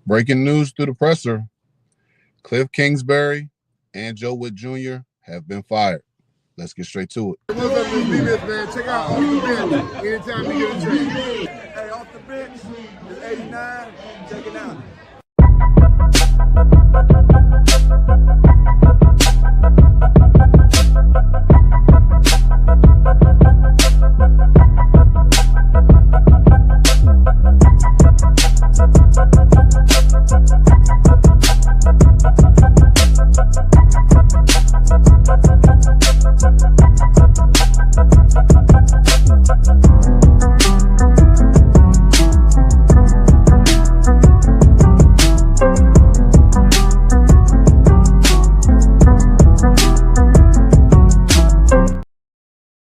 Breaking news through the presser: Kliff Kingsbury and Joe Whitt Jr. have been fired. Let's get straight to it. What's up, this B-List, man? Check out Off the Bench anytime you get a chance. Hey, off the bench, it's 89. Check it out.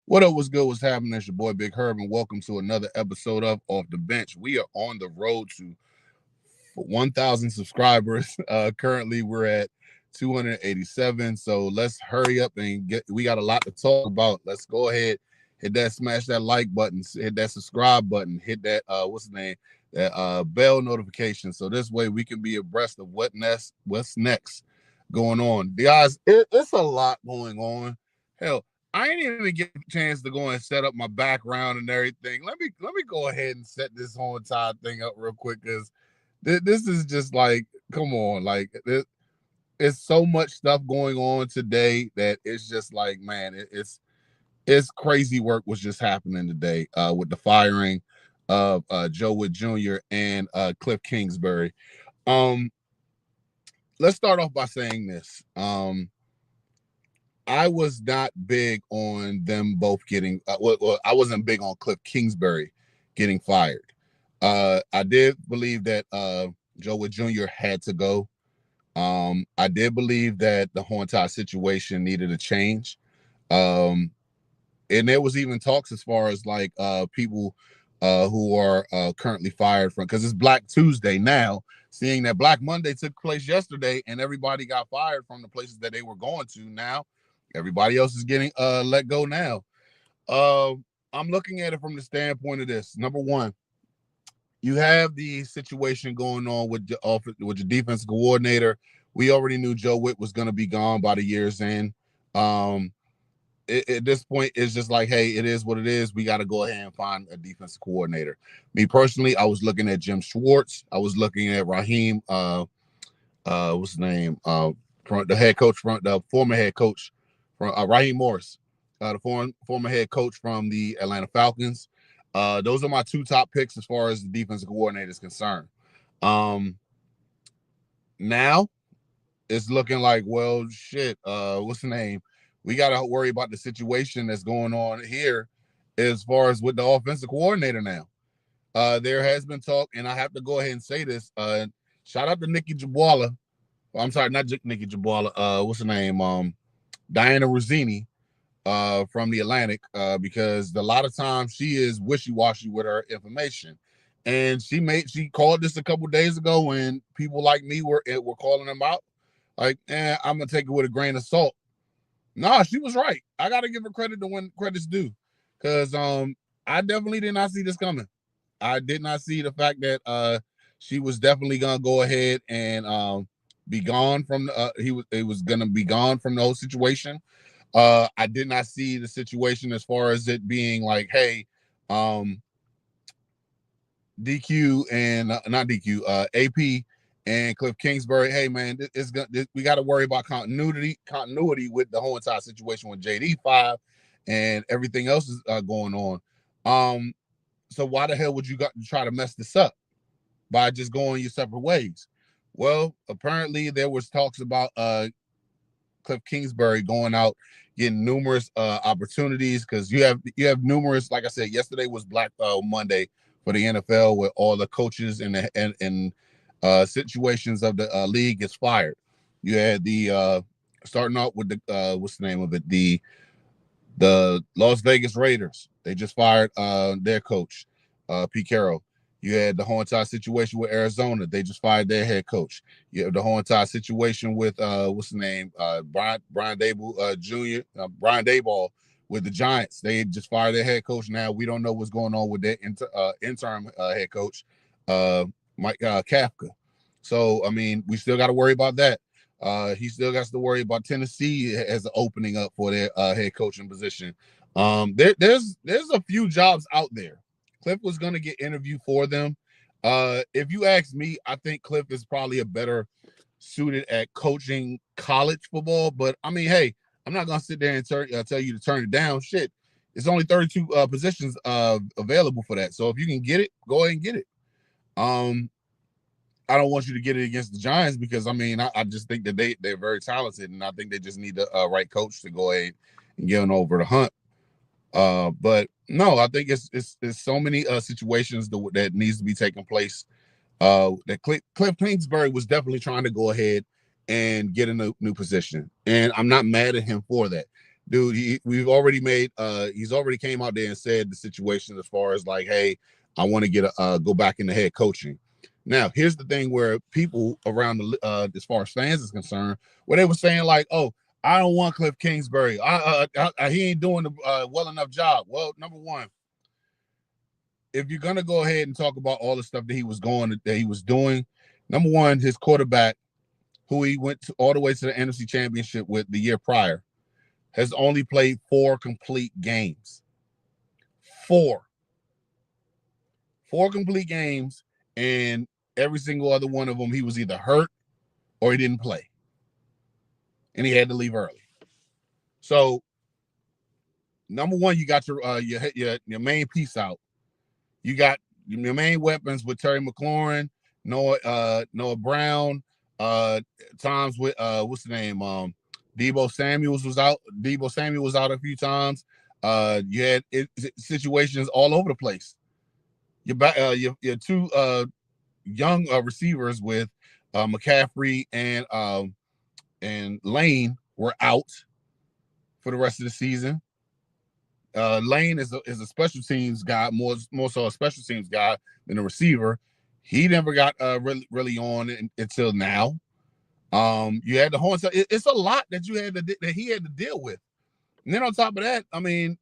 What up? What's good? What's happening? It's your boy Big Herb, and welcome to another episode of Off the Bench. We are on the road to 1,000 subscribers. Currently, we're at 287. So let's hurry up and get. We got a lot to talk about. Let's go ahead, hit that, smash that like button, hit that subscribe button, hit that what's the name, that bell notification. So this way we can be abreast of what's next going on. Guys, it's a lot going on. Hell, I ain't even get a chance to go and set up my background and everything. Let me go ahead and set this whole entire thing up real quick, because this is just like, come on, like it's so much stuff going on today that it's just like, man, it's crazy work was just happening today with the firing of Joe Whitt Jr. and Kliff Kingsbury. Let's start off by saying this. I was not big on them both getting. Well, I wasn't big on Kliff Kingsbury getting fired. I did believe that Joe Whitt Jr. had to go. I did believe that the whole entire situation needed a change. And there was even talks as far as like people who are currently fired from, because it's Black Tuesday now. Seeing that Black Monday took place yesterday and everybody got fired from the places that they were going to now. Everybody else is getting let go now. I'm looking at it from the standpoint of this. Number one, you have the situation going on with your defensive coordinator. We already knew Joe Whitt was going to be gone by the year's end. At this point, it's just like, hey, it is what it is. We got to go ahead and find a defensive coordinator. Me personally, I was looking at Jim Schwartz. I was looking at Raheem. What's his name? The head coach from the former head coach. From Raheem Morris, the former head coach from the Atlanta Falcons. Those are my two top picks as far as the defensive coordinator is concerned. Now it's looking like, well, shit, what's the name? We got to worry about the situation that's going on here as far as with the offensive coordinator now. There has been talk, and I have to go ahead and say this. Shout out to Nikki Jabwala. I'm sorry, not Nikki Jabwala. What's her name? Diana Rossini from the Atlantic, because a lot of times she is wishy-washy with her information. And she called this a couple days ago when people like me were calling them out. Like, I'm going to take it with a grain of salt. Nah, she was right. I got to give her credit to when credit's due, because I definitely did not see this coming. I did not see the fact that she was definitely going to go ahead and be gone from it was gonna be gone from the whole situation. I did not see the situation as far as it being like, hey, DQ and not DQ, AP and Kliff Kingsbury, hey man, we got to worry about continuity with the whole entire situation with JD5 and everything else is going on. So why the hell would you try to mess this up by just going your separate ways? Well, apparently there was talks about Kliff Kingsbury going out, getting numerous opportunities, because you have numerous. Like I said, yesterday was Black Monday for the NFL, where all the coaches and situations of the league gets fired. You had the starting out with the what's the name of it? The Las Vegas Raiders. They just fired their coach, Pete Carroll. You had the whole entire situation with Arizona. They just fired their head coach. You have the whole entire situation with what's the name? Brian Daboll Jr. Brian Daboll with the Giants. They just fired their head coach. Now we don't know what's going on with their interim head coach, Mike Kafka. So I mean, we still got to worry about that. He still got to worry about Tennessee as an opening up for their head coaching position. There's a few jobs out there. Kliff was going to get interviewed for them. If you ask me, I think Kliff is probably a better suited at coaching college football. But I mean, hey, I'm not going to sit there and tell you to turn it down. Shit, it's only 32 positions available for that. So if you can get it, go ahead and get it. I don't want you to get it against the Giants because I mean I just think that they're very talented and I think they just need the right coach to go ahead and get them over the hump. But no, I think it's so many situations that needs to be taking place. That Kliff Kingsbury was definitely trying to go ahead and get in a new position, and I'm not mad at him for that, dude. We've already made he's already came out there and said the situation as far as like, hey, I want to get go back into head coaching. Now, here's the thing where people around the as far as fans is concerned, where they were saying like, oh, I don't want Kliff Kingsbury. He ain't doing a well enough job. Well, number one, if you're gonna go ahead and talk about all the stuff that he was doing, number one, his quarterback, who he went all the way to the NFC Championship with the year prior, has only played 4 complete games. 4 complete games, and every single other one of them, he was either hurt or he didn't play, and he had to leave early. So, number one, you got your main piece out. You got your main weapons with Terry McLaurin, Noah Brown, times with what's the name? Deebo Samuel was out. Deebo Samuel was out a few times. You had situations all over the place. Your 2 young receivers with McCaffrey and Lane were out for the rest of the season. Lane is a special teams guy, more so a special teams guy than a receiver. He never got really on until now. You had the whole it's a lot that he had to deal with. And then on top of that, I mean,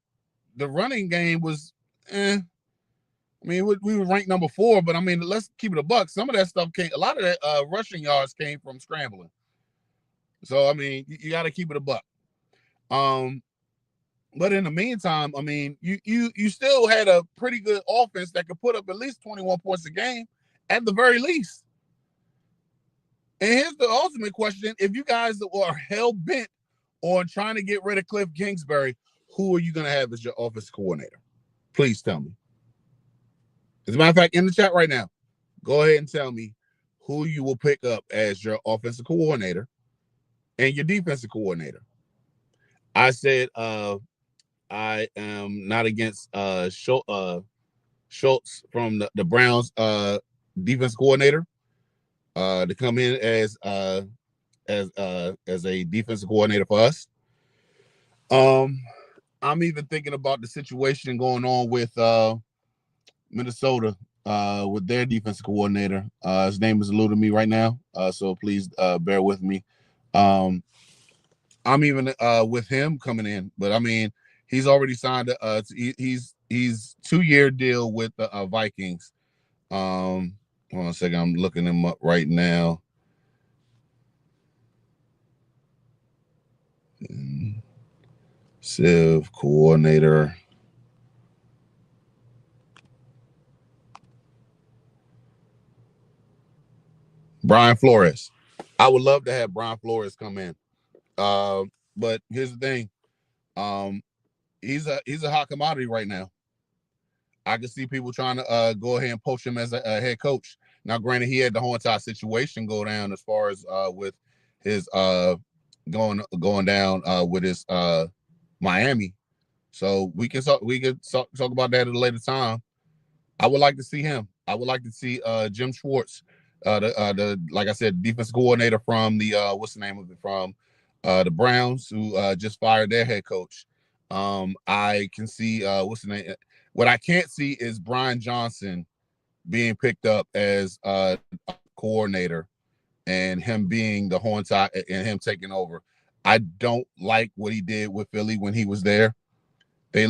the running game was I mean, we were ranked number 4, but I mean, let's keep it a buck. Some of that stuff a lot of that rushing yards came from scrambling. So I mean, you got to keep it a buck. But in the meantime, I mean, you still had a pretty good offense that could put up at least 21 points a game at the very least. And here's the ultimate question. If you guys are hell-bent on trying to get rid of Kliff Kingsbury, who are you going to have as your offensive coordinator? Please tell me. As a matter of fact, in the chat right now, go ahead and tell me who you will pick up as your offensive coordinator and your defensive coordinator. I said I am not against Schultz from the Browns defense coordinator to come in as a defensive coordinator for us. I'm even thinking about the situation going on with Minnesota with their defensive coordinator. His name is eluding me right now, so please bear with me. I'm even with him coming in, but I mean, he's already signed. He's 2-year deal with the Vikings. Hold on a second, I'm looking him up right now. Civ coordinator. Brian Flores. I would love to have Brian Flores come in. But here's the thing. He's a hot commodity right now. I can see people trying to go ahead and poach him as a head coach. Now, granted, he had the whole entire situation go down as far as with his going down with his Miami. So we can talk about that at a later time. I would like to see him. I would like to see Jim Schwartz, the like I said, defensive coordinator from the what's the name of it, from the Browns, who just fired their head coach. I can see what's the name. What I can't see is Brian Johnson being picked up as a coordinator and him being the whole entire and him taking over. I don't like what he did with Philly when he was there. The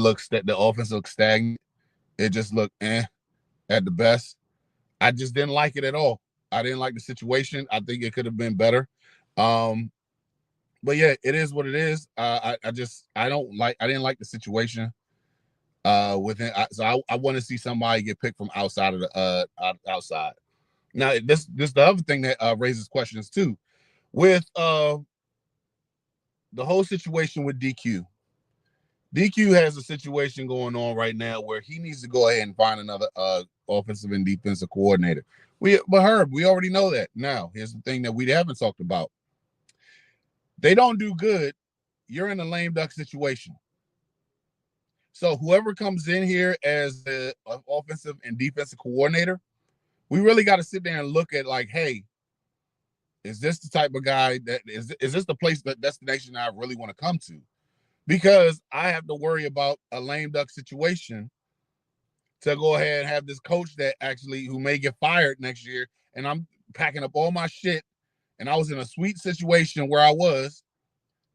offense looked stagnant. It just looked at the best. I just didn't like it at all. I didn't like the situation. I think it could have been better. But yeah, it is what it is. I didn't like the situation within. I want to see somebody get picked from outside of the outside. Now this the other thing that raises questions too with the whole situation with DQ. DQ has a situation going on right now where he needs to go ahead and find another offensive and defensive coordinator. But Herb, we already know that. Now, here's the thing that we haven't talked about. They don't do good. You're in a lame duck situation. So whoever comes in here as the offensive and defensive coordinator, we really got to sit there and look at like, hey, is this the type of guy that is this the place, that destination I really want to come to? Because I have to worry about a lame duck situation to go ahead and have this coach that actually who may get fired next year, and I'm packing up all my shit, and I was in a sweet situation where I was,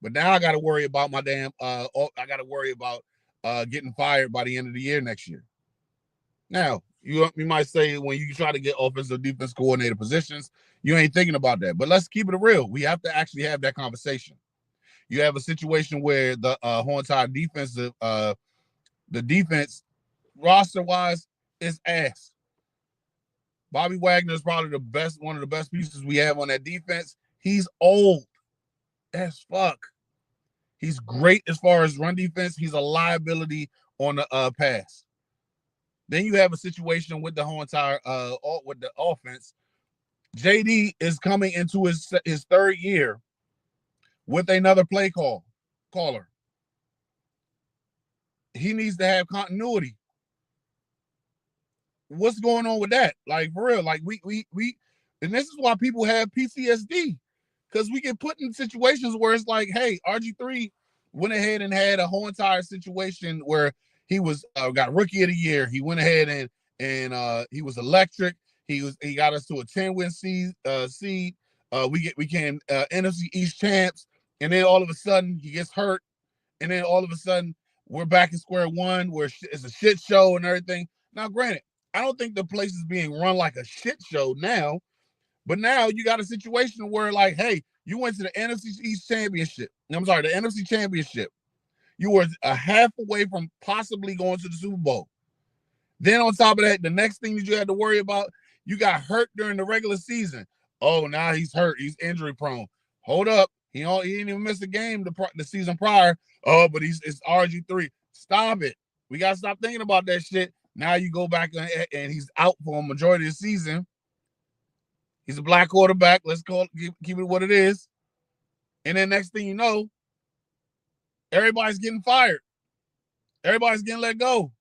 but now I got to worry about my damn I got to worry about getting fired by the end of the year next year. Now, you might say when you try to get offensive defense coordinator positions, you ain't thinking about that. But let's keep it real. We have to actually have that conversation. You have a situation where the whole entire defensive, the defense roster-wise is ass. Bobby Wagner is probably one of the best pieces we have on that defense. He's old as fuck. He's great as far as run defense. He's a liability on the pass. Then you have a situation with the whole entire with the offense. JD is coming into his third year with another play caller. He needs to have continuity. What's going on with that? Like, for real, like we and this is why people have PTSD, because we get put in situations where it's like, hey, RG3 went ahead and had a whole entire situation where he was got rookie of the year. He went ahead and he was electric. He got us to a 10-win seed. We became NFC East champs, and then all of a sudden he gets hurt, and then all of a sudden we're back in square one where it's a shit show and everything. Now, granted, I don't think the place is being run like a shit show now, but now you got a situation where, like, hey, you went to the NFC East Championship. I'm sorry, the NFC Championship. You were a half away from possibly going to the Super Bowl. Then on top of that, the next thing that you had to worry about, you got hurt during the regular season. Oh, now he's hurt. He's injury prone. Hold up. He didn't even miss a game the season prior. Oh, but it's RG3. Stop it. We got to stop thinking about that shit. Now you go back and he's out for a majority of the season. He's a black quarterback. Let's keep it what it is. And then next thing you know, everybody's getting fired. Everybody's getting let go.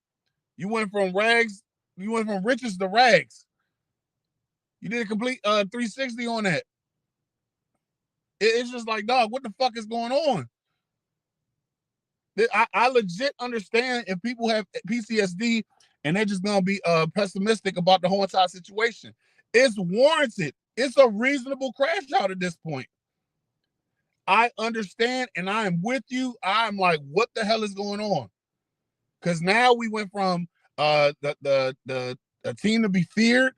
You went from riches to rags. You did a complete 360 on that. It's just like, dog, what the fuck is going on? I legit understand if people have PTSD and they're just gonna be pessimistic about the whole entire situation. It's warranted. It's a reasonable crash out at this point. I understand, and I am with you. I'm like, what the hell is going on? Because now we went from the team to be feared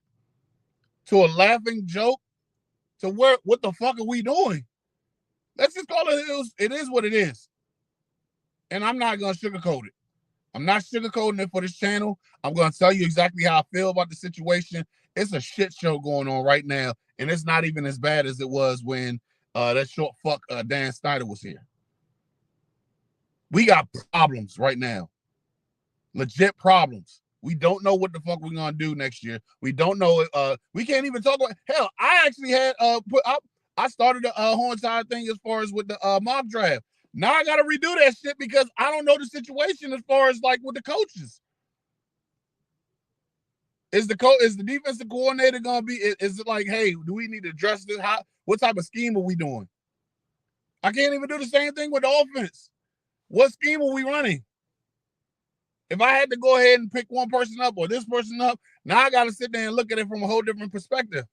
to a laughing joke to what the fuck are we doing? Let's just call it is what it is. And I'm not going to sugarcoat it. I'm not sugarcoating it for this channel. I'm going to tell you exactly how I feel about the situation. It's a shit show going on right now, and it's not even as bad as it was when that short fuck Dan Snyder was here. We got problems right now. Legit problems. We don't know what the fuck we're gonna do next year. We don't know. We can't even talk about. Hell, I actually had I started the whole entire thing as far as with the mock draft. Now I got to redo that shit because I don't know the situation as far as like with the coaches. Is the defensive coordinator gonna be? Is it like, hey, do we need to address this? What type of scheme are we doing? I can't even do the same thing with the offense. What scheme are we running? If I had to go ahead and pick one person up or this person up, now I got to sit there and look at it from a whole different perspective.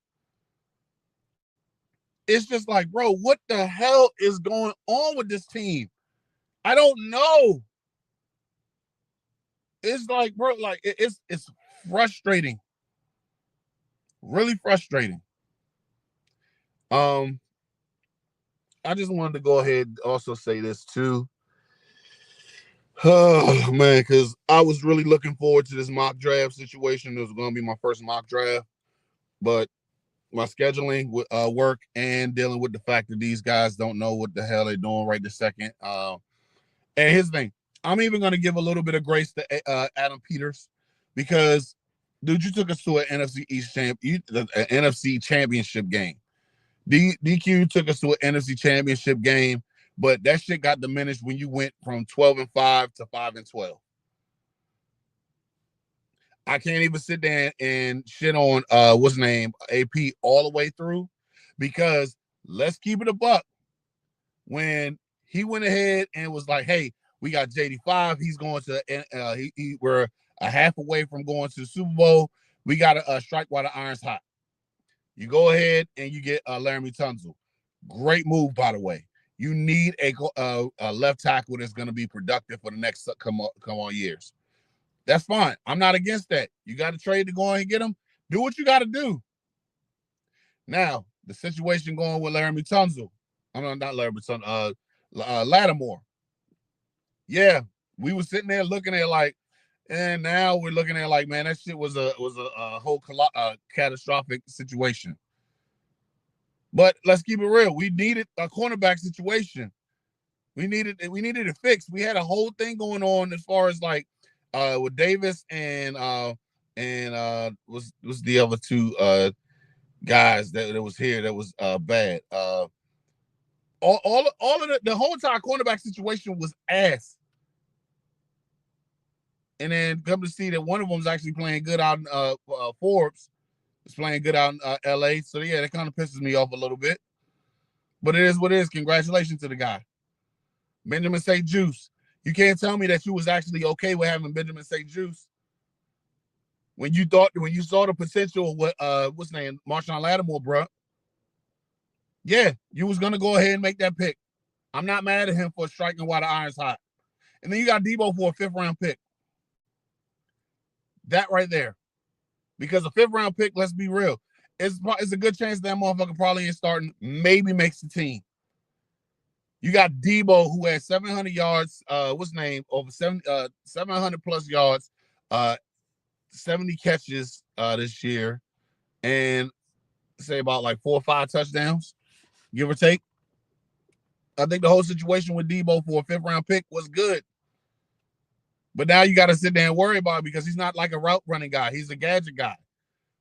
It's just like, bro, what the hell is going on with this team? I don't know. It's like, bro, like it's frustrating. Really frustrating. Um, I just wanted to go ahead and also say this too. Oh man, because I was really looking forward to this mock draft situation. It was going to be my first mock draft, but my scheduling with work and dealing with the fact that these guys don't know what the hell they're doing right this second. And here's the thing: I'm even going to give a little bit of grace to Adam Peters because, dude, you took us to an NFC East an NFC Championship game. DQ took us to an NFC Championship game, but that shit got diminished when you went from 12-5 to 5-12. I can't even sit there and shit on what's name AP all the way through because let's keep it a buck. When he went ahead and was like, "Hey, we got JD5. He's going to we're a half away from going to the Super Bowl. We got to strike while the iron's hot." You go ahead and you get Laramie Tunsil. Great move, by the way. You need a left tackle that's going to be productive for the next come on years. That's fine. I'm not against that. You got to trade to go and get him. Do what you got to do. Now, the situation going with Laramie Tunsil. I'm not Laramie Tunsil. Lattimore. Yeah, we were sitting there looking at like, and now we're looking at like, man, that shit was a whole catastrophic situation. But let's keep it real. We needed a cornerback situation. We needed it fixed. We had a whole thing going on as far as like with Davis and was the other two guys that was here that was bad. All of the whole entire cornerback situation was ass. And then come to see that one of them is actually playing good out in Forbes. Is playing good out in LA. So yeah, that kind of pisses me off a little bit. But it is what it is. Congratulations to the guy. Benjamin St. Juice. You can't tell me that you was actually okay with having Benjamin St. Juice when you saw the potential of what what's his name, Marshawn Lattimore, bro. Yeah, you was gonna go ahead and make that pick. I'm not mad at him for striking while the iron's hot. And then you got Debo for a 5th round pick. That right there. Because a 5th round pick, let's be real, it's a good chance that motherfucker probably ain't starting, maybe makes the team. You got Debo who had 700 yards, what's his name, over 700 plus yards, 70 catches this year, and say about like 4 or 5 touchdowns, give or take. I think the whole situation with Debo for a 5th round pick was good. But now you got to sit there and worry about it because he's not like a route running guy. He's a gadget guy.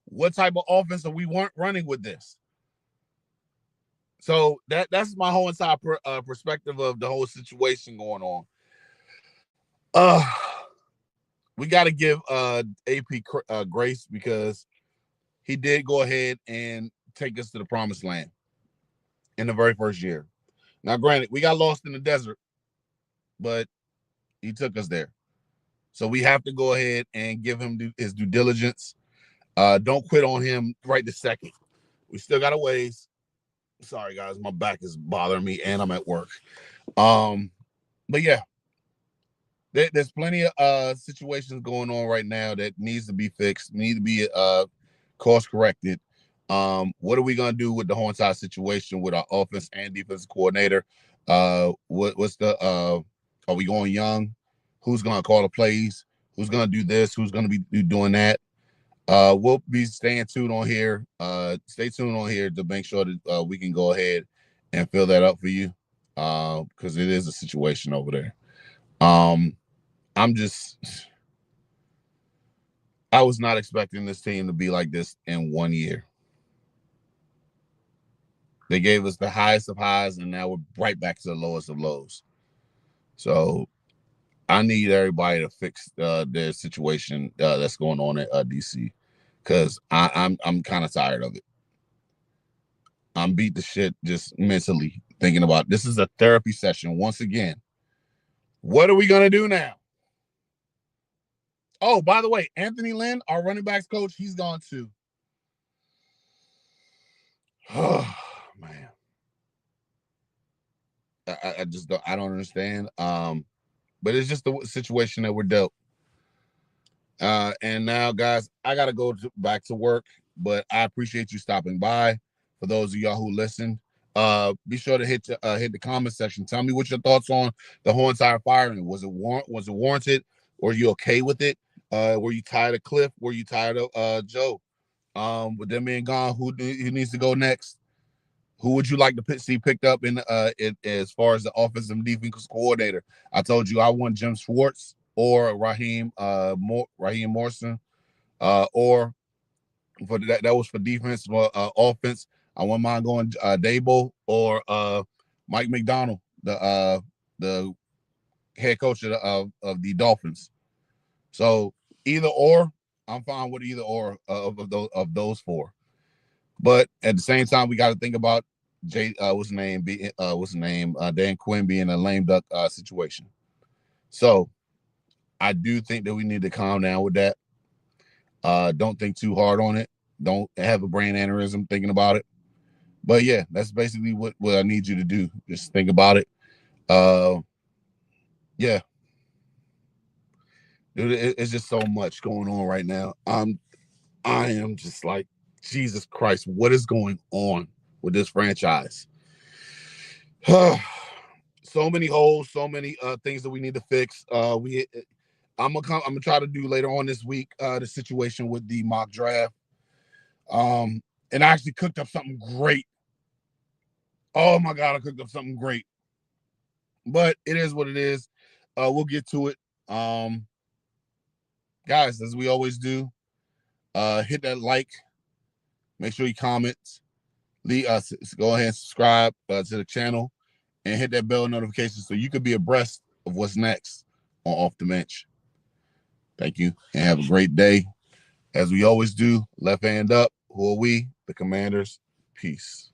What type of offense are we running with this? So that's my whole entire perspective of the whole situation going on. We got to give AP grace because he did go ahead and take us to the promised land in the very first year. Now, granted, we got lost in the desert, but he took us there. So we have to go ahead and give him his due diligence. Don't quit on him right this second. We still got a ways. Sorry, guys, my back is bothering me, and I'm at work. But yeah, there's plenty of situations going on right now that needs to be fixed, need to be course corrected. What are we gonna do with the whole entire situation with our offense and defensive coordinator? What's the are we going young? Who's gonna call the plays? Who's gonna do this? Who's gonna be doing that? We'll be staying tuned on here. Stay tuned on here to make sure that we can go ahead and fill that up for you. Because it is a situation over there. I was not expecting this team to be like this in 1 year. They gave us the highest of highs, and now we're right back to the lowest of lows. So I need everybody to fix their situation that's going on at DC, because I'm kind of tired of it. I'm beat the shit just mentally thinking about this is a therapy session once again. What are we gonna do now? Oh, by the way, Anthony Lynn, our running backs coach, he's gone too. Oh man, I just don't understand. But it's just the situation that we're dealt. And now, guys, I gotta go back to work. But I appreciate you stopping by for those of y'all who listened. Be sure to hit the comment section. Tell me what your thoughts on the whole entire firing. Was it warranted? Or are you okay with it? Were you tired of Kliff? Were you tired of Joe? With them being gone, who needs to go next? Who would you like to see picked up in as far as the offensive and defensive coordinator? I told you I want Jim Schwartz or Raheem Morrison, or for that was for defense. Offense, I wouldn't mind going Dable or Mike McDonald, the head coach of the Dolphins. So either or, I'm fine with either or of those four. But at the same time, we got to think about Dan Quinn being a lame duck situation. So I do think that we need to calm down with that. Don't think too hard on it. Don't have a brain aneurysm thinking about it. But yeah, that's basically what I need you to do. Just think about it. Yeah. Dude, it's just so much going on right now. I am just like, Jesus Christ, what is going on with this franchise? So many holes, so many things that we need to fix. I'm gonna try to do later on this week the situation with the mock draft. And I actually cooked up something great. Oh my God, I cooked up something great. But it is what it is. We'll get to it. Guys, as we always do, hit that like. Make sure you comment. Go ahead and subscribe to the channel and hit that bell notification so you could be abreast of what's next on Off the Bench. Thank you and have a great day. As we always do, left hand up. Who are we? The Commanders. Peace.